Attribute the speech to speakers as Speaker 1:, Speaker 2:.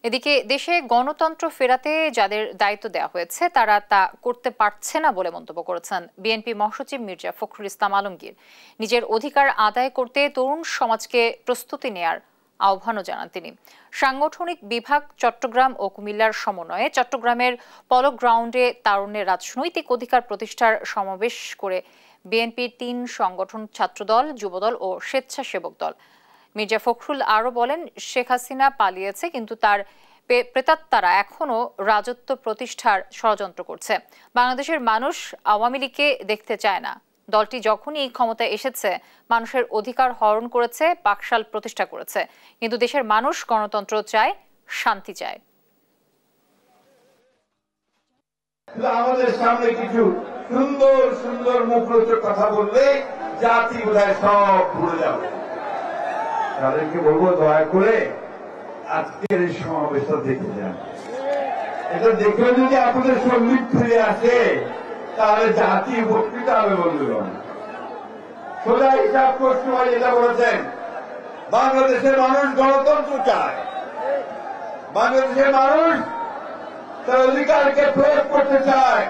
Speaker 1: এদিকে দেশে গণতন্ত্র ফেরাতে যাদের দায়িত্ব দেওয়া হয়েছে তারা তা করতে পারছে না বলে মন্তব্য করেছেন বিএনপি মহাসচিব মির্জা ফখরুল ইসলাম আলমগীর। নিজের অধিকার আদায় করতে তরুণ সমাজকে প্রস্তুতি নেয়ার আহ্বানও জানান তিনি। সাংগঠনিক বিভাগ চট্টগ্রাম ও কুমিল্লার সমন্বয়ে চট্টগ্রামের পলো গ্রাউন্ডে তারুণ্যের রাজনৈতিক অধিকার প্রতিষ্ঠার সমাবেশ করে বিএনপির ৩ সংগঠন ছাত্রদল, যুবদল ও স্বেচ্ছাসেবক দল। মির্জা ফখরুল আরও বলেন, শেখ হাসিনা পালিয়েছে কিন্তু তার প্রেতাত্মারা এখনো রাজত্ব প্রতিষ্ঠার ষড়যন্ত্র করছে। বাংলাদেশের মানুষ আওয়ামী লীগকে দেখতে চায় না। দলটি যখনই ক্ষমতায় এসেছে মানুষের অধিকার হরণ করেছে, পাকশাল প্রতিষ্ঠা করেছে, কিন্তু দেশের মানুষ গণতন্ত্র চায়, শান্তি চায়।
Speaker 2: আমাদের সামনে কিছু সুন্দর সুন্দর মুখরোচক কথা বললে জাতি বোধহয় সব ভুলে যাবে। তাদেরকে বলবো দয়া করে আজকের এই সমাবেশটা দেখে যান। এটা দেখে যদি আপনাদের সঙ্গীত ফিরে আসে তাহলে জাতি উপকৃত হবে বন্ধুগণ। সোজা হিসাব করতে হয়, যেটা বলেছেন বাংলাদেশের মানুষ গণতন্ত্র চায়, বাংলাদেশের মানুষ তার অধিকারকে প্রয়োগ করতে চায়।